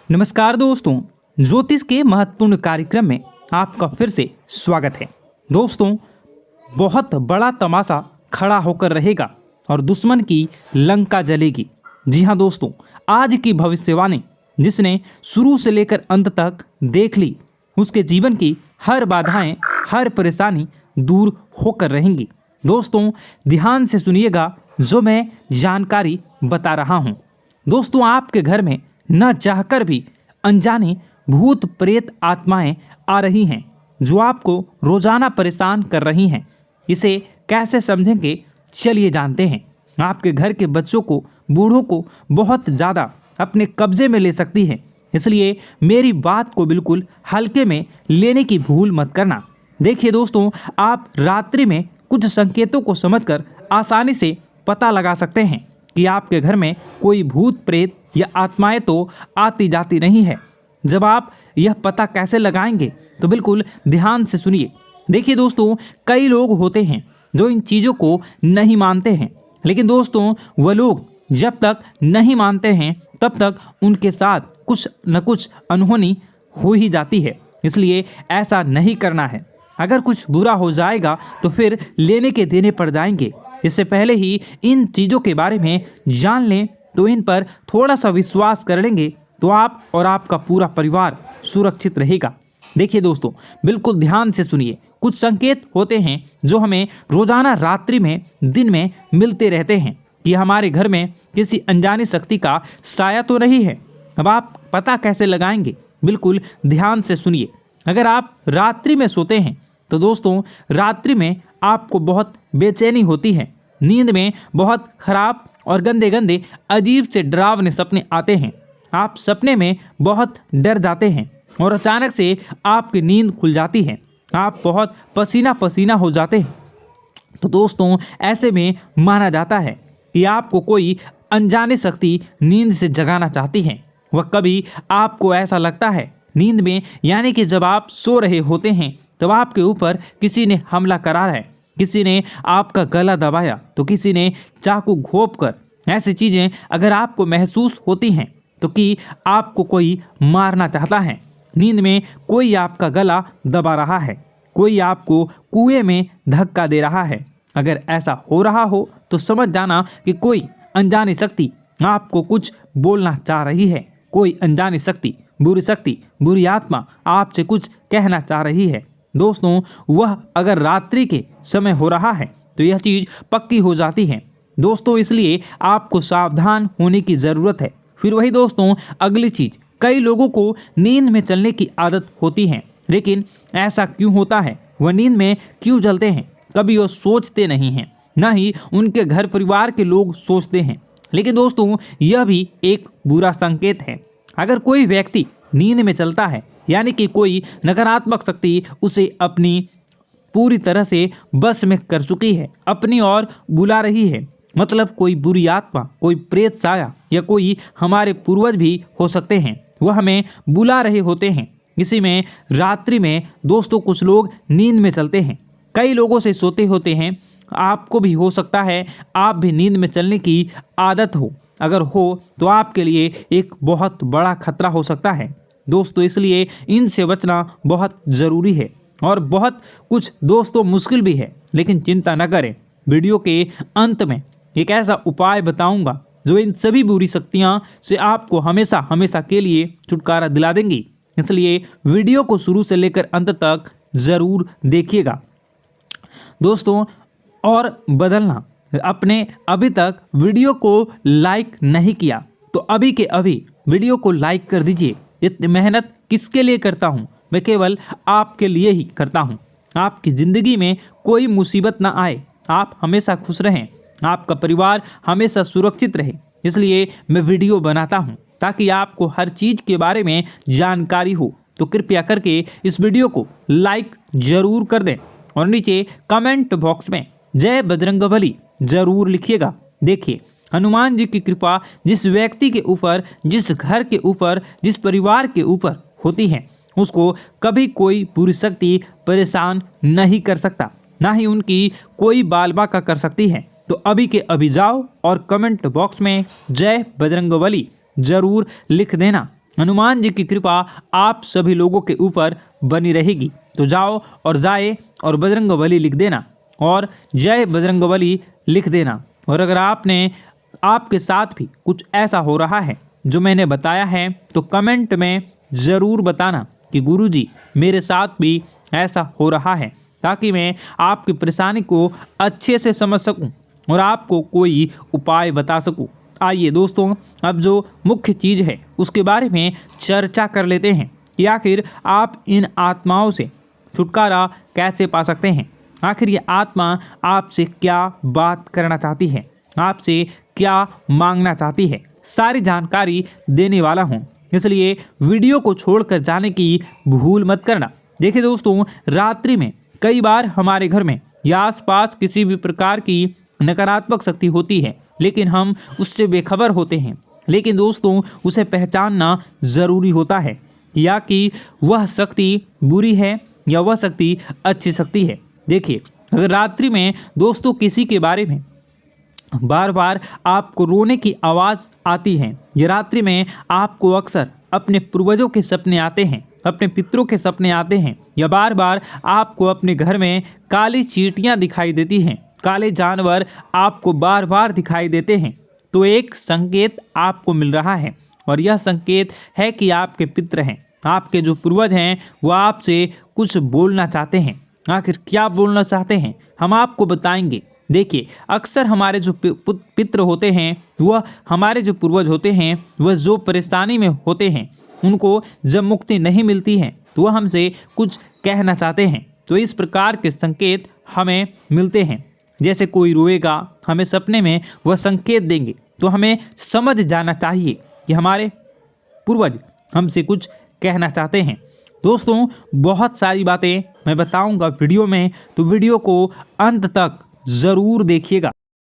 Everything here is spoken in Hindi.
नमस्कार दोस्तों, ज्योतिष के महत्वपूर्ण कार्यक्रम में आपका फिर से स्वागत है। दोस्तों, बहुत बड़ा तमाशा खड़ा होकर रहेगा और दुश्मन की लंका जलेगी। जी हाँ दोस्तों, आज की भविष्यवाणी जिसने शुरू से लेकर अंत तक देख ली, उसके जीवन की हर बाधाएं, हर परेशानी दूर होकर रहेंगी। दोस्तों, ध्यान से सुनिएगा जो मैं जानकारी बता रहा हूँ। दोस्तों, आपके घर में न चाहकर भी अनजाने भूत प्रेत आत्माएं आ रही हैं जो आपको रोजाना परेशान कर रही हैं। इसे कैसे समझेंगे, चलिए जानते हैं। आपके घर के बच्चों को, बूढ़ों को बहुत ज़्यादा अपने कब्जे में ले सकती है, इसलिए मेरी बात को बिल्कुल हल्के में लेने की भूल मत करना। देखिए दोस्तों, आप रात्रि में कुछ संकेतों को समझकर आसानी से पता लगा सकते हैं कि आपके घर में कोई भूत प्रेत या आत्माएं तो आती जाती नहीं है। जब आप यह पता कैसे लगाएंगे तो बिल्कुल ध्यान से सुनिए। देखिए दोस्तों, कई लोग होते हैं जो इन चीज़ों को नहीं मानते हैं, लेकिन दोस्तों वह लोग जब तक नहीं मानते हैं तब तक उनके साथ कुछ न कुछ अनहोनी हो ही जाती है। इसलिए ऐसा नहीं करना है। अगर कुछ बुरा हो जाएगा तो फिर लेने के देने पड़ जाएंगे। इससे पहले ही इन चीज़ों के बारे में जान लें तो इन पर थोड़ा सा विश्वास कर लेंगे तो आप और आपका पूरा परिवार सुरक्षित रहेगा। देखिए दोस्तों, बिल्कुल ध्यान से सुनिए। कुछ संकेत होते हैं जो हमें रोजाना रात्रि में, दिन में मिलते रहते हैं कि हमारे घर में किसी अनजानी शक्ति का साया तो नहीं है। अब आप पता कैसे लगाएंगे, बिल्कुल ध्यान से सुनिए। अगर आप रात्रि में सोते हैं तो दोस्तों रात्रि में आपको बहुत बेचैनी होती है। नींद में बहुत खराब और गंदे गंदे अजीब से डरावने सपने आते हैं। आप सपने में बहुत डर जाते हैं और अचानक से आपकी नींद खुल जाती है। आप बहुत पसीना पसीना हो जाते हैं। तो दोस्तों ऐसे में माना जाता है कि आपको कोई अनजानी शक्ति नींद से जगाना चाहती है। वह कभी आपको ऐसा लगता है नींद में, यानी कि जब आप सो रहे होते हैं तब आपके ऊपर किसी ने हमला करा है, किसी ने आपका गला दबाया तो किसी ने चाकू घोंप कर। ऐसी चीज़ें अगर आपको महसूस होती हैं तो कि आपको कोई मारना चाहता है। नींद में कोई आपका गला दबा रहा है, कोई आपको कुएं में धक्का दे रहा है। अगर ऐसा हो रहा हो तो समझ जाना कि कोई अनजानी शक्ति आपको कुछ बोलना चाह रही है। कोई अनजानी शक्ति, बुरी आत्मा आपसे कुछ कहना चाह रही है। दोस्तों, वह अगर रात्रि के समय हो रहा है तो यह चीज़ पक्की हो जाती है। दोस्तों, इसलिए आपको सावधान होने की ज़रूरत है। फिर वही दोस्तों, अगली चीज़, कई लोगों को नींद में चलने की आदत होती है, लेकिन ऐसा क्यों होता है, वह नींद में क्यों चलते हैं, कभी वो सोचते नहीं हैं, ना ही उनके घर परिवार के लोग सोचते हैं। लेकिन दोस्तों यह भी एक बुरा संकेत है। अगर कोई व्यक्ति नींद में चलता है, यानी कि कोई नकारात्मक शक्ति उसे अपनी पूरी तरह से बस में कर चुकी है, अपनी ओर बुला रही है। मतलब कोई बुरी आत्मा, कोई प्रेत साया या कोई हमारे पूर्वज भी हो सकते हैं, वह हमें बुला रहे होते हैं। इसी में रात्रि में दोस्तों कुछ लोग नींद में चलते हैं, कई लोगों से सोते होते हैं। आपको भी हो सकता है आप भी नींद में चलने की आदत हो। अगर हो तो आपके लिए एक बहुत बड़ा खतरा हो सकता है दोस्तों। इसलिए इनसे बचना बहुत ज़रूरी है और बहुत कुछ दोस्तों मुश्किल भी है, लेकिन चिंता न करें। वीडियो के अंत में एक ऐसा उपाय बताऊंगा जो इन सभी बुरी शक्तियां से आपको हमेशा हमेशा के लिए छुटकारा दिला देंगी। इसलिए वीडियो को शुरू से लेकर अंत तक ज़रूर देखिएगा दोस्तों। और बदलना, अपने अभी तक वीडियो को लाइक नहीं किया तो अभी के अभी वीडियो को लाइक कर दीजिए। इतनी मेहनत किसके लिए करता हूँ, मैं केवल आपके लिए ही करता हूँ। आपकी ज़िंदगी में कोई मुसीबत ना आए, आप हमेशा खुश रहें, आपका परिवार हमेशा सुरक्षित रहे। इसलिए मैं वीडियो बनाता हूँ ताकि आपको हर चीज़ के बारे में जानकारी हो। तो कृपया करके इस वीडियो को लाइक ज़रूर कर दें और नीचे कमेंट बॉक्स में जय बजरंगबली ज़रूर लिखिएगा। देखिए, हनुमान जी की कृपा जिस व्यक्ति के ऊपर, जिस घर के ऊपर, जिस परिवार के ऊपर होती है, उसको कभी कोई बुरी शक्ति परेशान नहीं कर सकता, ना ही उनकी कोई बाल बाका कर सकती है। तो अभी के अभी जाओ और कमेंट बॉक्स में जय बजरंगबली ज़रूर लिख देना। हनुमान जी की कृपा आप सभी लोगों के ऊपर बनी रहेगी। तो जाओ और जाए और बजरंगबली लिख देना और जय बजरंगबली लिख देना। और अगर आपके साथ भी कुछ ऐसा हो रहा है जो मैंने बताया है तो कमेंट में ज़रूर बताना कि गुरुजी मेरे साथ भी ऐसा हो रहा है, ताकि मैं आपकी परेशानी को अच्छे से समझ सकूं और आपको कोई उपाय बता सकूं। आइए दोस्तों, अब जो मुख्य चीज़ है उसके बारे में चर्चा कर लेते हैं कि आखिर आप इन आत्माओं से छुटकारा कैसे पा सकते हैं। आखिर ये आत्मा आपसे क्या बात करना चाहती है, आपसे क्या मांगना चाहती है, सारी जानकारी देने वाला हूँ, इसलिए वीडियो को छोड़कर जाने की भूल मत करना। देखिए दोस्तों, रात्रि में कई बार हमारे घर में या आसपास किसी भी प्रकार की नकारात्मक शक्ति होती है, लेकिन हम उससे बेखबर होते हैं। लेकिन दोस्तों, उसे पहचानना ज़रूरी होता है या कि वह शक्ति बुरी है या वह शक्ति अच्छी शक्ति है। देखिए, अगर रात्रि में दोस्तों किसी के बारे में बार बार आपको रोने की आवाज़ आती है या रात्रि में आपको अक्सर अपने पूर्वजों के सपने आते हैं, अपने पितरों के सपने आते हैं, या बार बार आपको अपने घर में काली चींटियां दिखाई देती हैं, काले जानवर आपको बार बार दिखाई देते हैं, तो एक संकेत आपको मिल रहा है। और यह संकेत है कि आपके पितर हैं, आपके जो पूर्वज हैं, वह आपसे कुछ बोलना चाहते हैं। आखिर क्या बोलना चाहते हैं हम आपको बताएंगे। देखिए, अक्सर हमारे जो पितृ होते हैं, वह हमारे जो पूर्वज होते हैं, वह जो परेशानी में होते हैं, उनको जब मुक्ति नहीं मिलती है तो वह हमसे कुछ कहना चाहते हैं। तो इस प्रकार के संकेत हमें मिलते हैं। जैसे कोई रोएगा, हमें सपने में वह संकेत देंगे, तो हमें समझ जाना चाहिए कि हमारे पूर्वज हमसे कुछ कहना चाहते हैं। दोस्तों, बहुत सारी बातें मैं बताऊंगा वीडियो में, तो वीडियो को अंत तक ज़रूर देखिएगा।